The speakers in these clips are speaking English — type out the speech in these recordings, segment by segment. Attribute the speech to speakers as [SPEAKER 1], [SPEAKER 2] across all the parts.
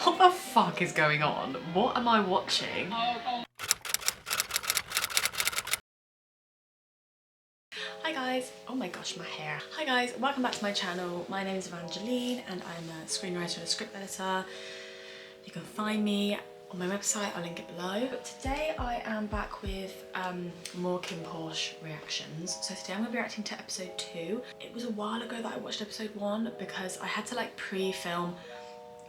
[SPEAKER 1] What the fuck is going on? What am I watching? Hi guys, oh my gosh, my hair. Hi guys, welcome back to my channel. My name is Evangeline and I'm a screenwriter and a script editor. You can find me on my website, I'll link it below. But today I am back with more KINNPORSCHE reactions. So today I'm going to be reacting to episode 2. It was a while ago that I watched episode 1 because I had to like pre-film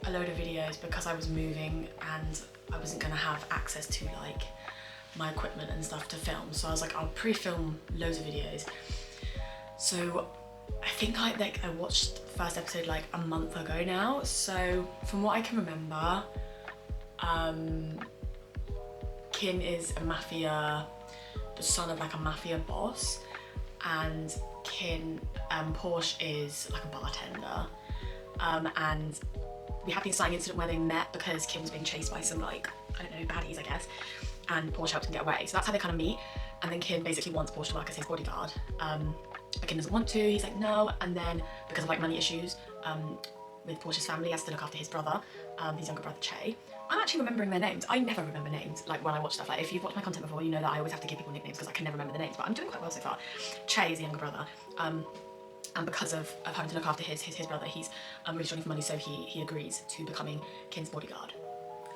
[SPEAKER 1] a load of videos because I was moving and I wasn't going to have access to like my equipment and stuff to film. So I was like, I'll pre-film loads of videos. So I think I watched the first episode like a month ago now. So from what I can remember, Kin is a mafia, the son of like a mafia boss, and Porsche is like a bartender. And we had the exciting incident where they met because Kin was being chased by some like, I don't know, baddies I guess, and Porsche helped him get away. So that's how they kind of meet. And then Kin basically wants Porsche to work as his bodyguard. But Kin doesn't want to, he's like no, and then because of like money issues with Porsche's family, he has to look after his brother, his younger brother Che. I'm actually remembering their names. I never remember names like when I watch stuff. Like if you've watched my content before, you know that I always have to give people nicknames because I can never remember the names, but I'm doing quite well so far. Che is the younger brother. And because of having to look after his brother, he's really struggling for money, so he agrees to becoming Kin's bodyguard.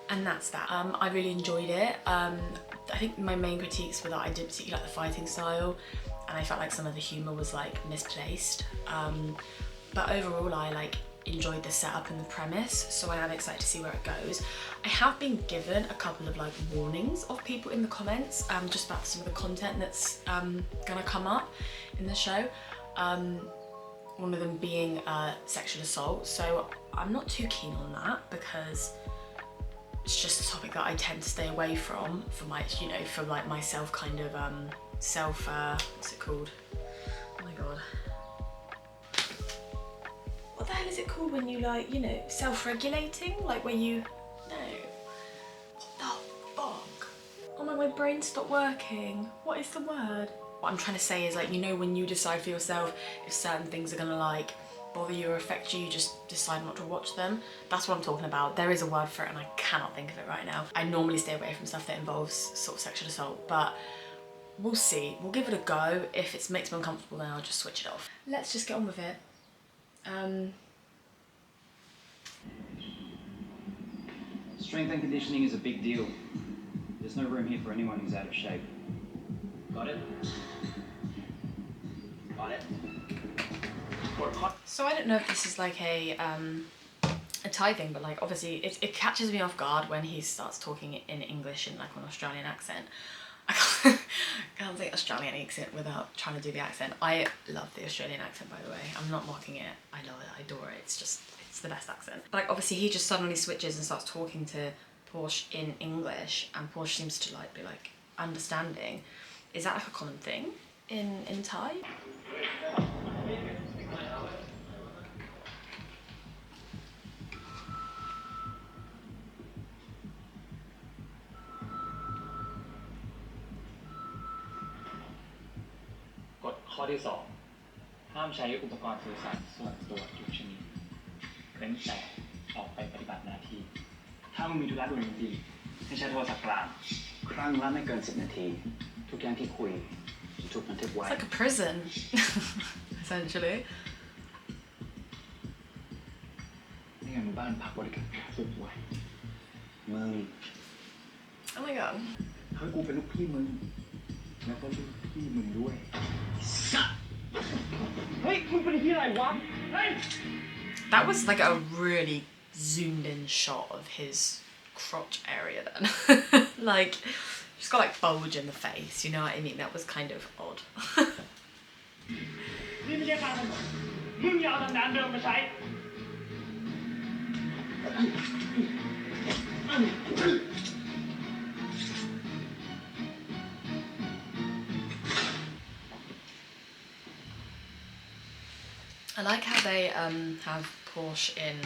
[SPEAKER 1] And that's that. I really enjoyed it. I think my main critiques were that I didn't particularly like the fighting style, and I felt like some of the humour was like misplaced. But overall I like enjoyed the setup and the premise, so I am excited to see where it goes. I have been given a couple of like warnings of people in the comments just about some of the content that's gonna come up in the show. One of them being sexual assault, so I'm not too keen on that because it's just a topic that I tend to stay away from for my, you know, for like myself kind of what's it called? Oh my god. What the hell is it called when you like, you know, self-regulating? Like where you, no. What the fuck? Oh my brain stopped working. What is the word? What I'm trying to say is like, you know, when you decide for yourself if certain things are gonna like bother you or affect you, you just decide not to watch them. That's what I'm talking about. There is a word for it and I cannot think of it right now. I normally stay away from stuff that involves sort of sexual assault, but we'll see. We'll give it a go. If it makes me uncomfortable, then I'll just switch it off. Let's just get on with it.
[SPEAKER 2] Strength and conditioning is a big deal. There's no room here for anyone who's out of shape. Got it? Got it?
[SPEAKER 1] So I don't know if this is like a Thai thing, but like obviously it catches me off guard when he starts talking in English in like an Australian accent. I can't say Australian accent without trying to do the accent. I love the Australian accent, by the way. I'm not mocking it. I love it. I adore it. It's the best accent. But like obviously he just suddenly switches and starts talking to Porsche in English, and Porsche seems to like be like understanding. Is that like a common thing in Thai?
[SPEAKER 2] Gฎข้อที่ 2 ห้ามใช้อุปกรณ์สื่อสารส่วนตัวทุกชนิดเว้นแต่ออกไปปฏิบัติหน้าที่ถ้ามึงมีธุระด่วนจริงๆให้ใช้โทรศัพท์กลางครั้งละไม่เกิน10 นาทีทุกอย่างที่คุยถูกบันทึกไว้
[SPEAKER 1] It's like a prison, essentially.
[SPEAKER 2] นี่ไงหมู่บ้านพักบริการสุดไว้มึง
[SPEAKER 1] Oh my god.
[SPEAKER 2] ให้กูเป็นลูกพี่มึงแล้วก็ลูกพี่มึงด้วยเฮ้ยมึงเป็นที่อะไรวะเฮ้ย
[SPEAKER 1] That was like a really zoomed in shot of his crotch area then. Like, he's got like bulge in the face, you know what I mean? That was kind of odd.
[SPEAKER 2] นี่ไม่ใช่ทางถนนมึงอย่าเอาทางน้ำเดิมมาใช้
[SPEAKER 1] I like how they have Porsche in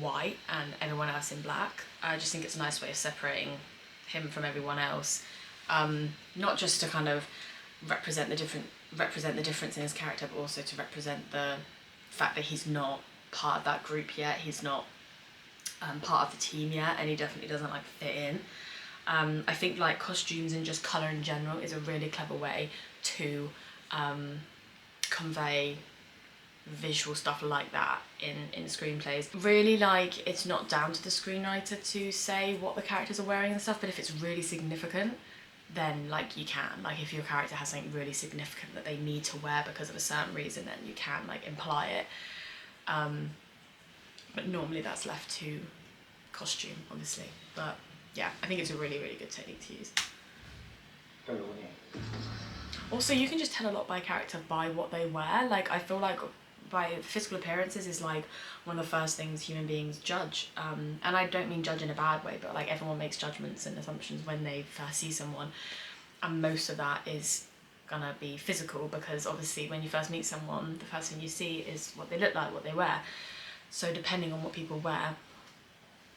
[SPEAKER 1] white and everyone else in black. I just think it's a nice way of separating him from everyone else. Not just to kind of represent the difference in his character, but also to represent the fact that he's not part of that group yet. He's not part of the team yet, and he definitely doesn't like fit in. I think like costumes and just colour in general is a really clever way to convey visual stuff like that in screenplays. Really, like, it's not down to the screenwriter to say what the characters are wearing and stuff, but if it's really significant, then like you can. Like if your character has something really significant that they need to wear because of a certain reason, then you can like imply it. But normally that's left to costume, obviously. But yeah, I think it's a really, really good technique to use. Also, you can just tell a lot by character by what they wear. Like, I feel like by physical appearances is like one of the first things human beings judge. And I don't mean judge in a bad way, but like everyone makes judgments and assumptions when they first see someone. And most of that is gonna be physical, because obviously when you first meet someone, the first thing you see is what they look like, what they wear. So depending on what people wear,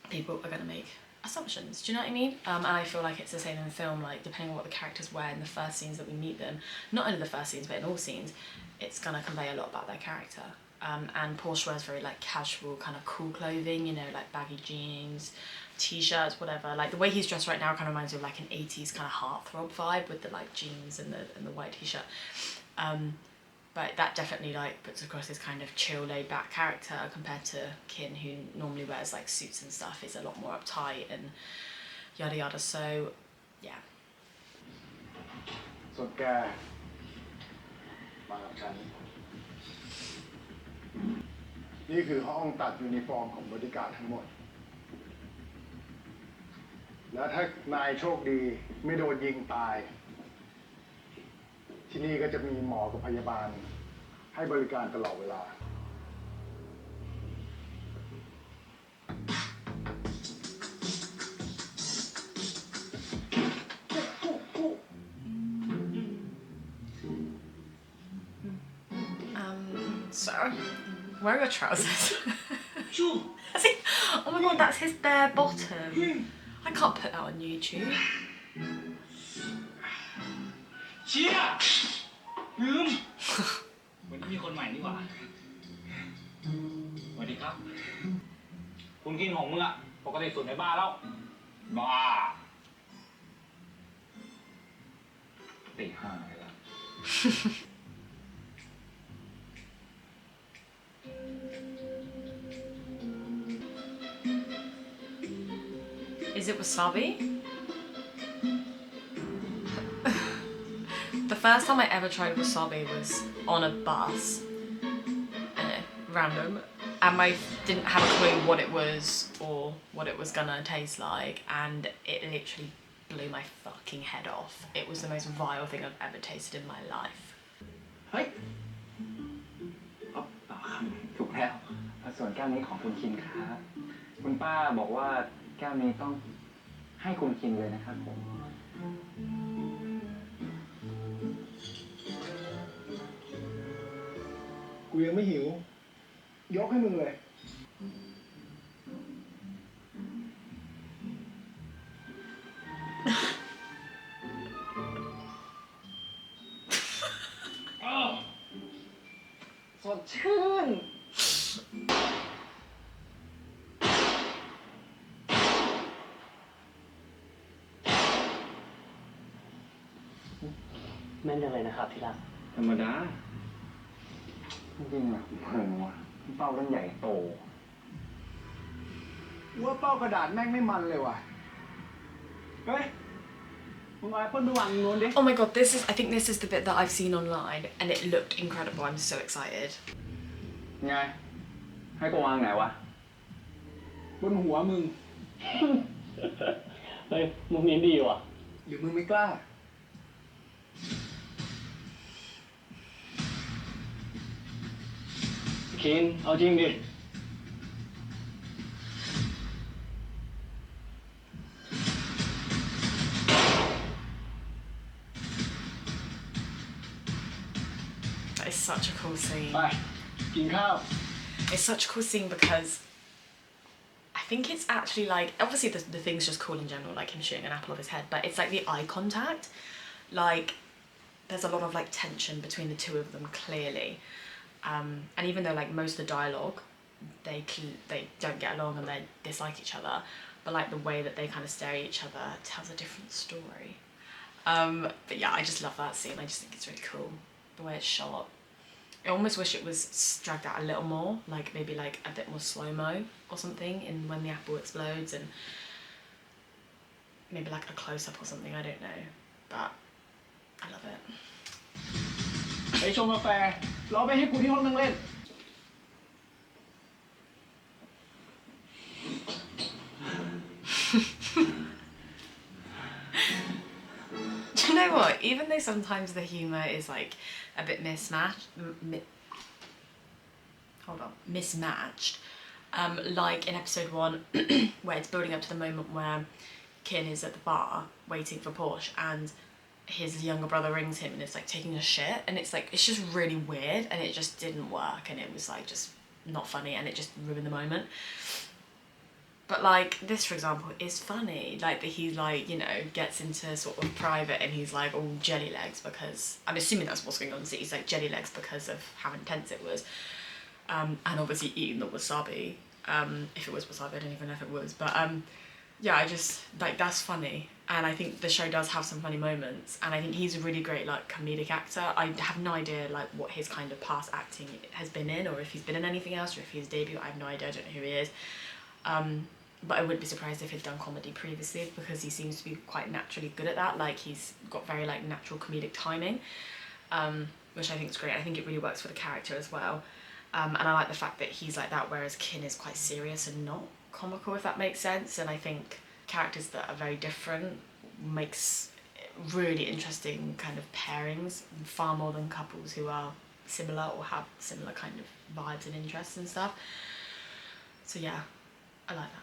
[SPEAKER 1] people are gonna make assumptions. Do you know what I mean? And I feel like it's the same in film, like depending on what the characters wear in the first scenes that we meet them, not only the first scenes but in all scenes, it's gonna convey a lot about their character. And Porsche wears very like casual, kind of cool clothing, you know, like baggy jeans, t-shirts, whatever. Like the way he's dressed right now kind of reminds me of like an 80s kind of heartthrob vibe with the like jeans and the white t-shirt. But that definitely like puts across this kind of chill, laid back character compared to Kin, who normally wears like suits and stuff, is a lot more uptight and yada yada. So yeah.
[SPEAKER 3] ส่วนแกมากับฉันนี่คือห้องตัดยูนิฟอร์มของบริการทั้งหมดแล้วถ้านายโชคดีไม่โดนยิงตายที่นี่ก็จะมีหมอกับพยาบาลให้บริการตลอดเวลา
[SPEAKER 1] So, where are your trousers? Oh my god, that's his bare bottom. I can't put that on YouTube.
[SPEAKER 2] เชี่ยลืมวันนี้มีคนใหม่นี่หว่าสวัสดีครับคุณกินของมึงอะปกติสุดในบ้านแล้วบ้าตี 5เลยละ
[SPEAKER 1] Is it wasabi? The first time I ever tried wasabi was on a bus, random, and I didn't have a clue what it was or what it was gonna taste like, and it literally blew my fucking head off. It was the most vile thing I've ever tasted in my life.
[SPEAKER 2] เฮ้ยถูกแล้วส่วนแก้วนี้ของคุณคินครับคุณป้าบอกว่าแก้วนี้ต้องให้คุณคินเลยนะครับผม
[SPEAKER 3] กูยังไม่หิว ยกให้มึงเลย
[SPEAKER 2] สดชื่น
[SPEAKER 4] แม่นจังเลยนะครับที่รัก
[SPEAKER 2] ธรรมดาจริงๆอะเพิ่งว่ะเป้าเรื่องใหญ่โต
[SPEAKER 3] ว่าเป้ากระดาษแม่งไม่มันเลยว่ะ เฮ้ย มึงเอาแอปเปิ้ลไปวางโน้นดิ
[SPEAKER 1] Oh my god, I think this is the bit that I've seen online and it looked incredible. I'm so excited.
[SPEAKER 2] ไง ให้กูวางไหนวะ
[SPEAKER 3] บนหัวมึง
[SPEAKER 4] เฮ้ยมุมนี้ดีว่ะ
[SPEAKER 3] หรือมึงไม่กล้า
[SPEAKER 4] คินเอาจริงดิ
[SPEAKER 1] That is such a cool scene.
[SPEAKER 3] ไป กินข้าว
[SPEAKER 1] It's such a cool scene because I think it's actually like, obviously the thing's just cool in general, like him shooting an apple off his head, but it's like the eye contact. Like, there's a lot of like tension between the two of them, clearly. And even though like most of the dialogue they don't get along and they dislike each other, but like the way that they kind of stare at each other tells a different story. But yeah, I just love that scene. I just think it's really cool the way it's shot. I almost wish it was dragged out a little more, like maybe like a bit more slow-mo or something in when the apple explodes, and maybe like a close-up or something, I don't know, but I love it.
[SPEAKER 3] ไปชงกาแฟรอไปให้กูที่ห้องนั่งเล่น
[SPEAKER 1] Do you know what? Even though sometimes the humour is like a bit mismatched, like in episode 1, where it's building up to the moment where Kin is at the bar waiting for Porsche and his younger brother rings him and it's like taking a shit, and it's like, it's just really weird and it just didn't work, and it was like just not funny and it just ruined the moment. But like this, for example, is funny, like that he like, you know, gets into sort of private and he's like all jelly legs because, I'm assuming that's what's going on, so he's like jelly legs because of how intense it was, and obviously eating the wasabi, if it was wasabi, I don't even know if it was, but yeah, I just, like, that's funny, and I think the show does have some funny moments, and I think he's a really great like comedic actor. I have no idea like what his kind of past acting has been in, or if he's been in anything else, or if he's debut, I have no idea, I don't know who he is. But I wouldn't be surprised if he'd done comedy previously, because he seems to be quite naturally good at that. Like, he's got very like natural comedic timing, which I think is great. I think it really works for the character as well. And I like the fact that he's like that, whereas Kin is quite serious and not comical, if that makes sense. And I think characters that are very different makes really interesting kind of pairings, far more than couples who are similar or have similar kind of vibes and interests and stuff. So yeah, I like that.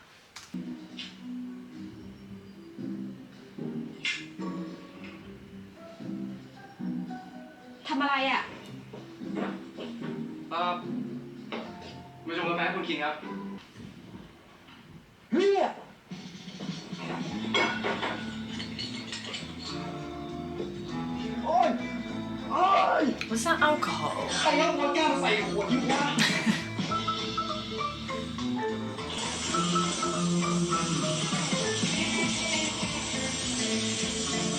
[SPEAKER 5] ทำอะไรอ่ะ
[SPEAKER 2] มาชงกาแฟให้คุณคิงครับ
[SPEAKER 3] เฮียโอ๊ยโอ๊ย
[SPEAKER 1] Was that alcohol?
[SPEAKER 3] ใครเอาวอดก้ามาใส่ขวดนี้วะ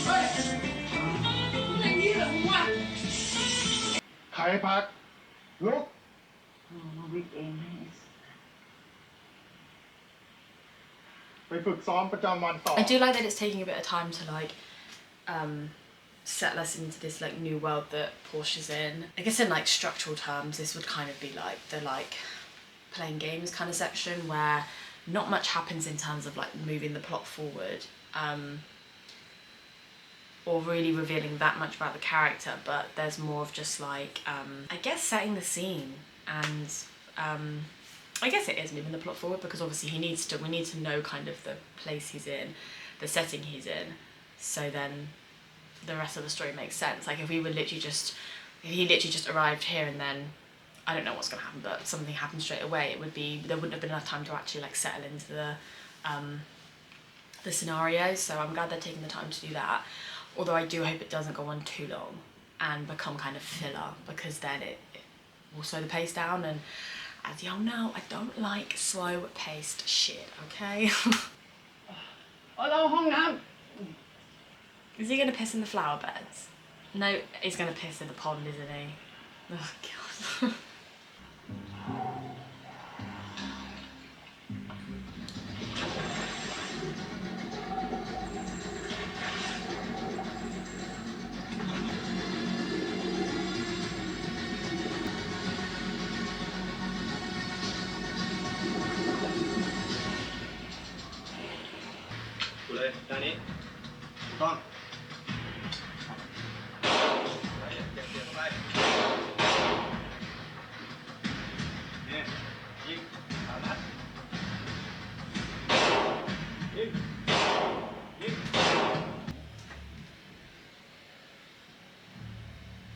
[SPEAKER 3] เฮ้ยอย่างนี้เหรอมึงวะใครพักลุก ไปฝึกซ้อมประจำวันต่อ
[SPEAKER 1] I do like that it's taking a bit of time to like settle us into this like new world that Porsche's in. I guess in like structural terms, this would kind of be like the like playing games kind of section, where not much happens in terms of like moving the plot forward, or really revealing that much about the character, but there's more of just like I guess setting the scene, and I guess it is moving the plot forward, because obviously we need to know kind of the place he's in, the setting he's in, so then the rest of the story makes sense. Like if he literally just arrived here and then I don't know what's gonna happen, but something happened straight away, there wouldn't have been enough time to actually like settle into the scenarios. So I'm glad they're taking the time to do that. Although I do hope it doesn't go on too long and become kind of filler, because then it will slow the pace down, and as y'all know, I don't like slow-paced shit, okay?
[SPEAKER 3] เราห้องน้ำ
[SPEAKER 1] Is he gonna piss in the flower beds? No, he's gonna piss in the pond, isn't he? Oh, God.
[SPEAKER 2] Danny.
[SPEAKER 3] ต้อง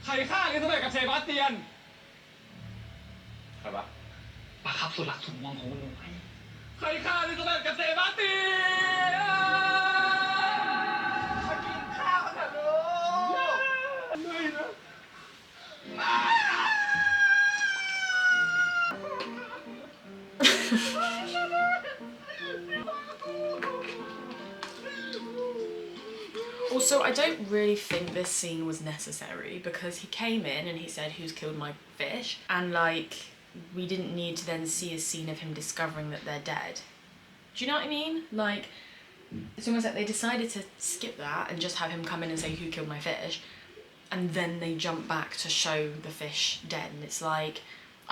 [SPEAKER 2] ใครฆ่าลิซาเบธกับเซบาสเตียน ใครวะปะครับสุดหลักสุดมองของมึงไว้ใครฆ่าลิซาเบธกับเซบาสเตียน
[SPEAKER 3] มากินข้าวกันเถอะลูกไม่นะ
[SPEAKER 1] Also, I don't really think this scene was necessary because he came in and he said, "Who's killed my fish?" And like, we didn't need to then see a scene of him discovering that they're dead. Do you know what I mean? Like, it's almost like they decided to skip that and just have him come in and say, "Who killed my fish?" And then they jump back to show the fish dead. And it's like,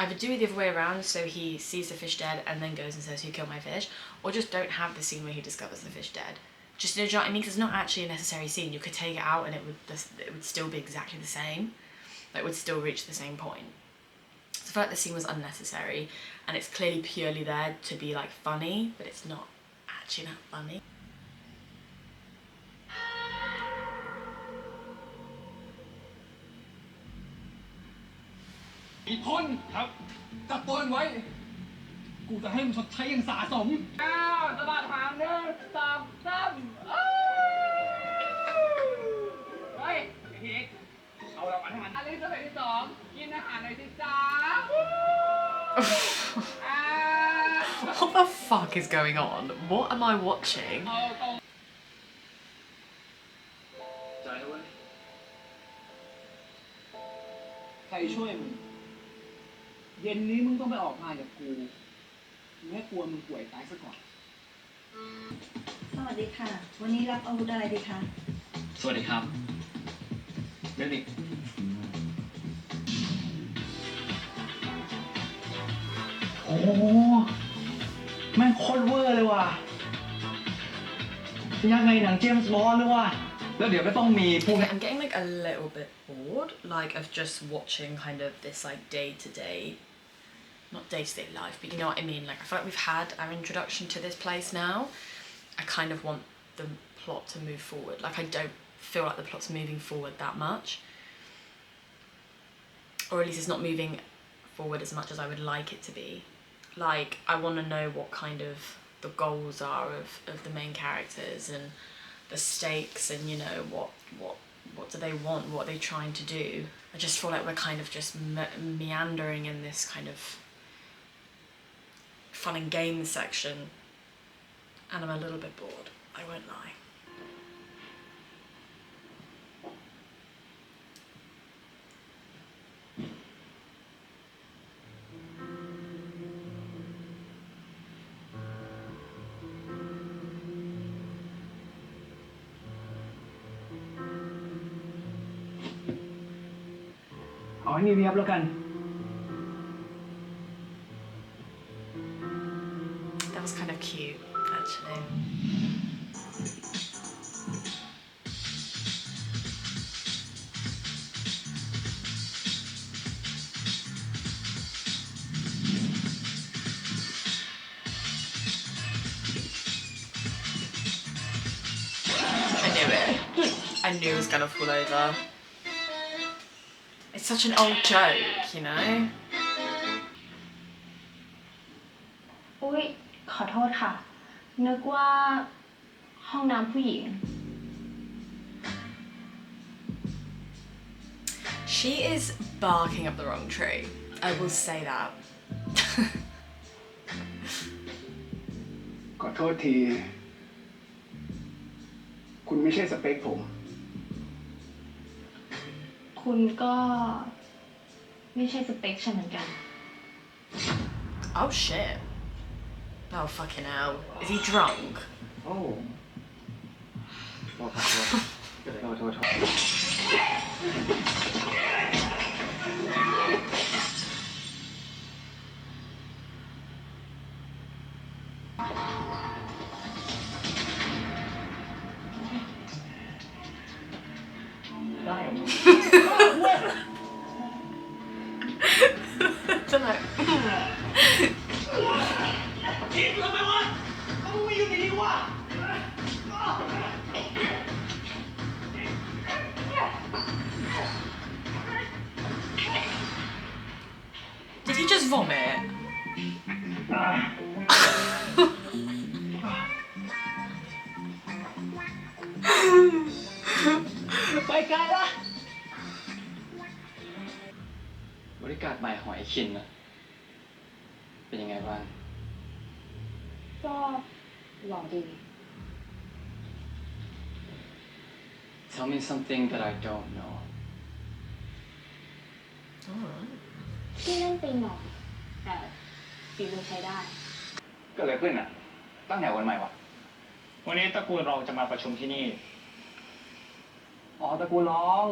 [SPEAKER 1] either do it the other way around, so he sees the fish dead and then goes and says, "Who killed my fish?" Or just don't have the scene where he discovers the fish dead. Just, you know what I mean? Because it's not actually a necessary scene. You could take it out and it would still be exactly the same. Like, it would still reach the same point. So I feel like the scene was unnecessary, and it's clearly purely there to be like funny, but it's not actually that funny.
[SPEAKER 2] อีกคนครับจับตัวมันไว้ กูจะให้มันชดใช้อย่างสาสมสะบัดหาง1 2 3เฮ้ยไอ้เอกเอารางวัลให้มันอันนี้สเต็ปที่2กินอาหารหน่อยสิจ้า
[SPEAKER 1] What the fuck is going on? What am I watching?
[SPEAKER 2] ใจเว้ยใครช่วยมึง เย็นนี้มึงต้องไปออกงานกับกูมึงให้กลัวมึงป่วยตายซะก่อน
[SPEAKER 6] สวัสดีค่ะ วันนี้รับอาวุธอะไรดีคะ
[SPEAKER 2] สวัสดีครับเรื่องนี้โอ้แม่งโคตรเวอร์เลยว่ะยังไงหนังเจมส์บอนด์เลยว่ะแล้วเดี๋ยวก็ต้องมีพวก
[SPEAKER 1] I'm getting like a little bit bored, like of just watching kind of this like day-to-day, not day-to-day life, but you know what I mean? Like, I feel like we've had our introduction to this place now. I kind of want the plot to move forward. Like, I don't feel like the plot's moving forward that much. Or at least it's not moving forward as much as I would like it to be. Like, I want to know what kind of the goals are of the main characters and the stakes, and you know, what do they want, what are they trying to do. I just feel like we're kind of just meandering in this kind of fun and games section, and I'm a little bit bored, I won't lie.
[SPEAKER 2] Hỏi nhiều nghiệp luôn cần.
[SPEAKER 1] That was kind of cute, actually. I knew it. I knew it was gonna fall over. It's such an old joke, you know?
[SPEAKER 5] อุ๊ย ขอโทษค่ะ นึกว่าห้องน้ำผู้หญิง
[SPEAKER 1] She is barking up the wrong tree. I will say that.
[SPEAKER 3] ขอโทษที คุณไม่ใช่สเปคผม
[SPEAKER 5] คุณก็ไม่ใช่สเปคฉันเหมือนกัน
[SPEAKER 1] Oh shit. Oh fucking hell. Is he drunk?
[SPEAKER 2] โอ้โทษโทษ ได้
[SPEAKER 1] Don't know.
[SPEAKER 2] คิดทำไมวะเขาไม่อยู่ดีๆวะ
[SPEAKER 1] Did he just vomit?
[SPEAKER 2] ไปไกลละบริการใหม่ของไอ้คินนะเป็นยังไงบ้าง
[SPEAKER 5] ก็หล่อดี
[SPEAKER 2] Tell me something that I don't know.
[SPEAKER 1] Alright.
[SPEAKER 5] พี่เล่นปีนหน่อยแต่ฝีมือใช้ได้
[SPEAKER 2] เกิดอะไรขึ้นอ่ะ ตั้งแถวกันใหม่วะ วันนี้ตระกูลรองจะมาประชุมที่นี่ อ๋อตระกูลรอง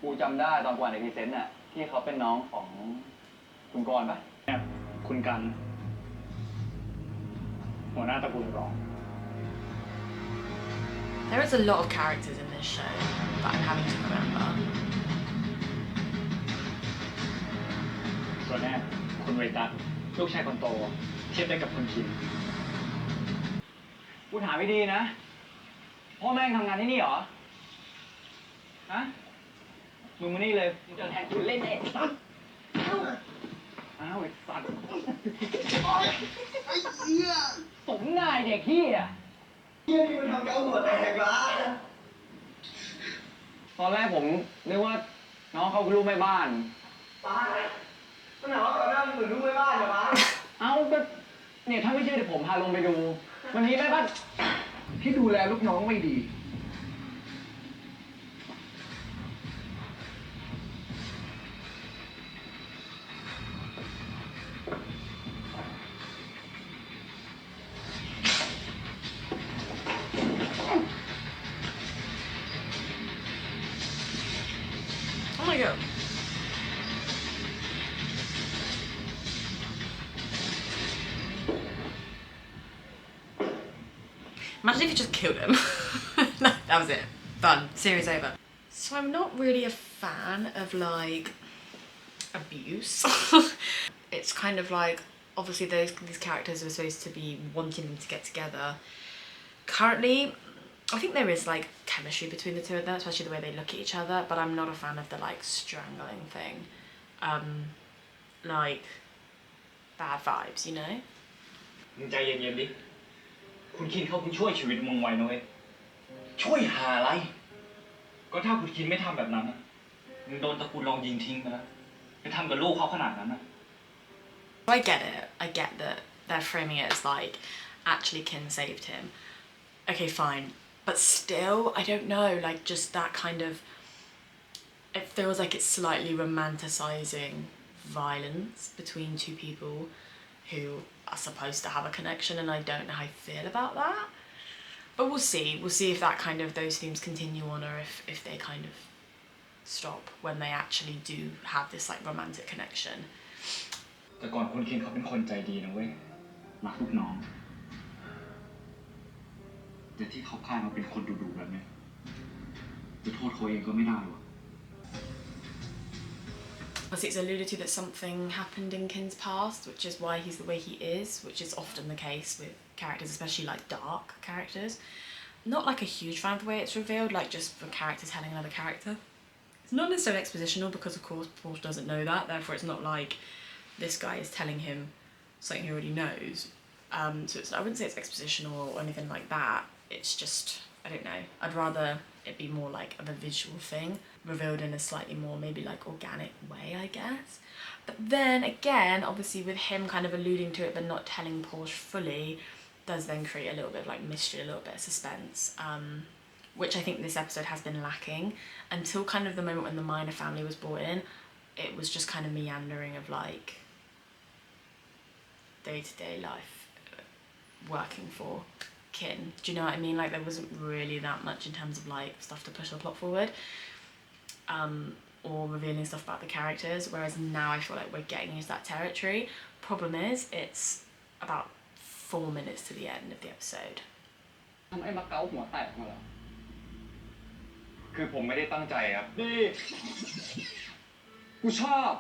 [SPEAKER 2] กูจำได้ตอนก่อนในพรีเซนต์น่ะ ที่เขาเป็นน้องของคุณกรณ์ปะคุณกัน หัวหน้าตระกูลรอง
[SPEAKER 1] There is a lot of characters in this show that I'm having to remember.
[SPEAKER 2] ส่วนแรกคุณเวตัสลูกชายคนโต เทียบได้กับคุณคิมกูถามไม่ดีนะ พ่อแม่งทำงานที่นี่เหรอ ฮะ มึงมานี่เลยมึงจะแทนคุณเล่นเองอ้าวไอ้สัตว์สมนายเด็กที่อ่ะตอนแรกผมนึกว่าน้องเขาคือลูกแม่บ้านมันหาว่าตอนหน้ามึงเหมือนลูกแม่บ้านเหรอวะเอ้าก็เนี่ยถ้าไม่เชื่อเดี๋ยวผมพาลงไปดู มันมีแม่บ้านที่ดูแลลูกน้องไม่ดี
[SPEAKER 1] Oh my god. Imagine if you just killed him. No, that was it. Done. Series over. So I'm not really a fan of like abuse. It's kind of like obviously these characters are supposed to be wanting them to get together. Currently, I think there is like chemistry between the two of them, especially the way they look at each other, but I'm not a fan of the like strangling thing. Like bad vibes, you know?
[SPEAKER 2] มึงใจเย็นๆดิ คุณคินเขาเพิ่งช่วยชีวิตมึงไว้นะเว้ย ช่วยหาอะไร ก็ถ้าคุณคินไม่ทำแบบนั้นน่ะมึงโดนตระกูลรองยิงทิ้งไปแล้วไปทำกับลูกเขาขนาดนั้นน่ะ
[SPEAKER 1] I get it. I get that they're framing it as like actually Kin saved him. Okay, fine. But still, I don't know, like just that kind of, it feels like it's slightly romanticizing violence between two people who are supposed to have a connection, and I don't know how I feel about that. But we'll see. We'll see if that kind of, those themes continue on, or if they kind of stop when they actually do have this like romantic connection.
[SPEAKER 2] แต่ก่อนคุณคินเขาเป็นคนใจดีนะเว้ยรักลูกน้อง แต่ที่เขาพามาเป็นคนดุๆแบบนี้จะโทษเขาเองก็ไม่ได้วะ
[SPEAKER 1] Obviously it's alluded to that something happened in Kin's past, which is why he's the way he is, which is often the case with characters, especially like dark characters. Not like a huge fan of the way it's revealed, like just the character telling another character. It's not necessarily expositional because of course Porsche doesn't know that, therefore it's not like this guy is telling him something he already knows. So I wouldn't say it's expositional or anything like that. It's just, I don't know, I'd rather it be more like of a visual thing, revealed in a slightly more maybe like organic way, I guess. But then again, obviously with him kind of alluding to it but not telling Porsche fully, does then create a little bit of like mystery, a little bit of suspense, which I think this episode has been lacking until kind of the moment when the Minor family was brought in. It was just kind of meandering of like day-to-day life working for Kin. Do you know what I mean? Like there wasn't really that much in terms of like stuff to push the plot forward, or revealing stuff about the characters, whereas now I feel like we're getting into that territory. Problem is, it's about 4 minutes to the end of the episode.
[SPEAKER 2] ทำไมมาเกาหัวแตกมาแล้วคือผมไม่ได้ตั้งใจครับดีกูชอบ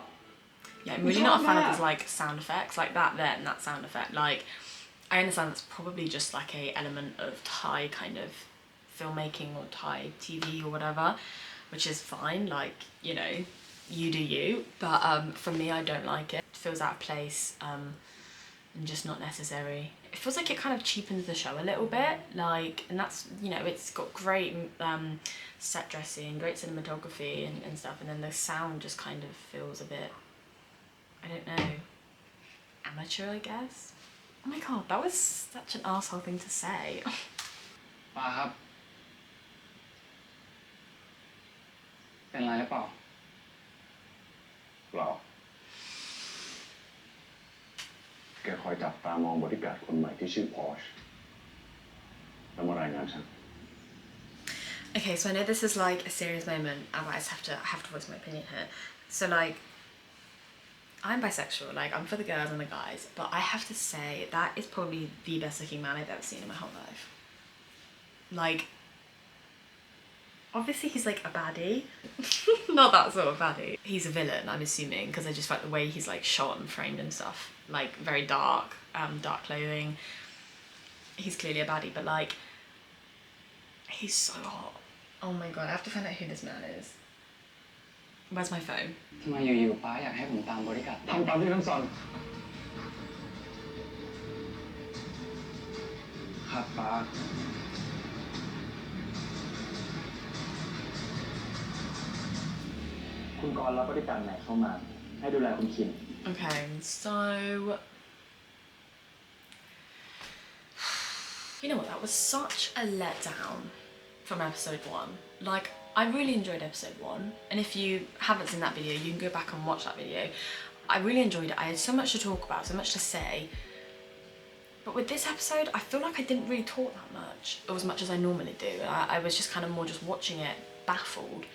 [SPEAKER 1] Yeah, I'm really not a fan of these like sound effects, like that there and that sound effect. Like, I understand that's probably just like a element of Thai kind of filmmaking or Thai TV or whatever, which is fine, like, you know, you do you, but for me I don't like it. It feels out of place and just not necessary. It feels like it kind of cheapens the show a little bit, like, and that's, you know, it's got great set dressing, great cinematography and stuff, and then the sound just kind of feels a bit, I don't know, amateur, I guess. Oh my god, that was such an arsehole thing to say.
[SPEAKER 2] ป้าครับ เป็นไรหรือเปล่า
[SPEAKER 3] เปล่าแกคอยจับตามองบริการดคนใหม่ที่ชื่อพอชแล้วมารายงานฉัน
[SPEAKER 1] Okay, so I know this is like a serious moment, and I have to voice my opinion here. So like, I'm bisexual, like I'm for the girls and the guys, but I have to say that is probably the best looking man I've ever seen in my whole life. Like, obviously he's like a baddie, not that sort of baddie. He's a villain, I'm assuming, because I just like the way he's like shot and framed and stuff, like very dark, dark clothing. He's clearly a baddie, but like, he's so hot. Oh my god, I have to find out who this man is. Where's my phone?
[SPEAKER 2] ทำไมอยู่ๆป้าอยากให้ผมตามบริการดทำตามที่ท่านสั่งครับป้าคุณกรณ์รับบริการใหม่เข้ามาให้ดูแลคุณคิน
[SPEAKER 1] Okay, so you know what, that was such a letdown from episode 1. Like, I really enjoyed episode 1, and if you haven't seen that video, you can go back and watch that video. I really enjoyed it. I had so much to talk about, so much to say. But with this episode, I feel like I didn't really talk that much, or as much as I normally do. I was just kind of more just watching it, baffled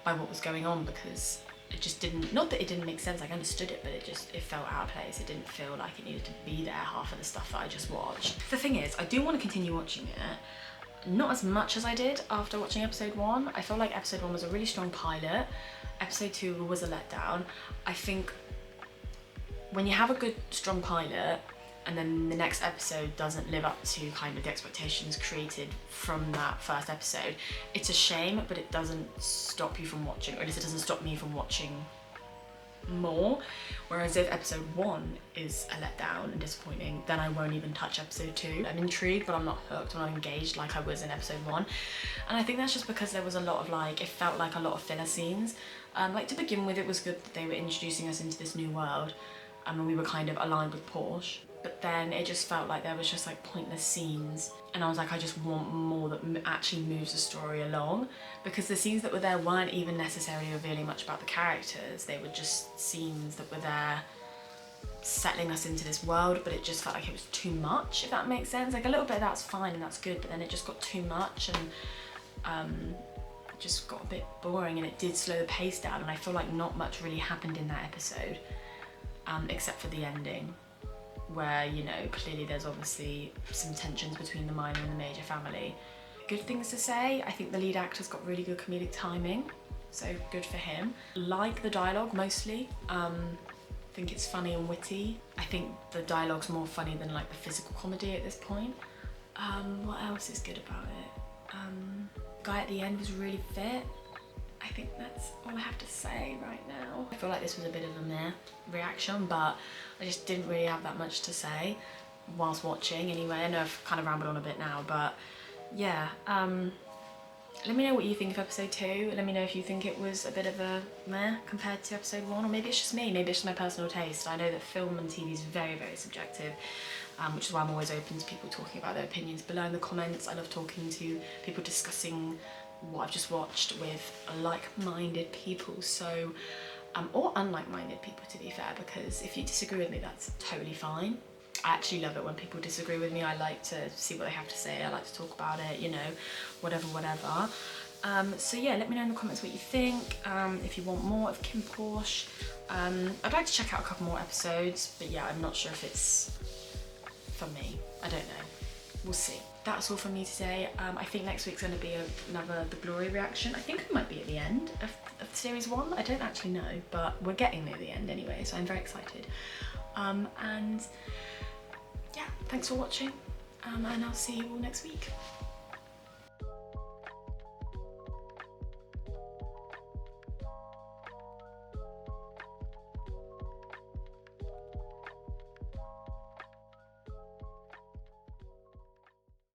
[SPEAKER 1] by what was going on, because it just didn't, not that it didn't make sense, I understood it, but it felt out of place. It didn't feel like it needed to be there, half of the stuff that I just watched. The thing is, I do want to continue watching it. Not as much as I did after watching episode 1. I felt like episode 1 was a really strong pilot. Episode 2 was a letdown. I think when you have a good, strong pilot, and then the next episode doesn't live up to kind of the expectations created from that first episode, it's a shame, but it doesn't stop you from watching, or at least it doesn't stop me from watching more. Whereas if episode 1 is a letdown and disappointing, then I won't even touch episode 2. I'm intrigued, but I'm not hooked, I'm not engaged like I was in episode 1. And I think that's just because there was a lot of like, it felt like a lot of filler scenes. Like to begin with, it was good that they were introducing us into this new world, and we were kind of aligned with Porsche. But then it just felt like there was just like pointless scenes, and I was like, I just want more that actually moves the story along, because the scenes that were there weren't even necessarily revealing much about the characters. They were just scenes that were there settling us into this world, but it just felt like it was too much, if that makes sense. Like a little bit of that's fine and that's good, but then it just got too much, and it just got a bit boring, and it did slow the pace down, and I feel like not much really happened in that episode, except for the ending, where, you know, clearly there's obviously some tensions between the minor and the major family. Good things to say, I think the lead actor's got really good comedic timing, so good for him. Like the dialogue mostly, I think it's funny and witty. I think the dialogue's more funny than like the physical comedy at this point. What else is good about it? Guy at the end was really fit. I think that's all I have to say right now. I feel like this was a bit of a meh reaction, but I just didn't really have that much to say whilst watching anyway. I know I've kind of rambled on a bit now, but yeah. Let me know what you think of episode 2. Let me know if you think it was a bit of a meh compared to episode 1, or maybe it's just me, maybe it's just my personal taste. I know that film and TV is very, very subjective, which is why I'm always open to people talking about their opinions below in the comments. I love talking to people, discussing what I've just watched with like-minded people, so or unlike-minded people, to be fair, because if you disagree with me, that's totally fine. I actually love it when people disagree with me. I like to see what they have to say, I like to talk about it, you know, whatever. So yeah, let me know in the comments what you think, if you want more of KINNPORSCHE. I'd like to check out a couple more episodes, but yeah, I'm not sure if it's for me, I don't know. We'll see. That's all from me today. I think next week's going to be another The Glory reaction. I think I might be at the end of series 1. I don't actually know, but we're getting near the end anyway, so I'm very excited. And yeah, thanks for watching, and I'll see you all next week.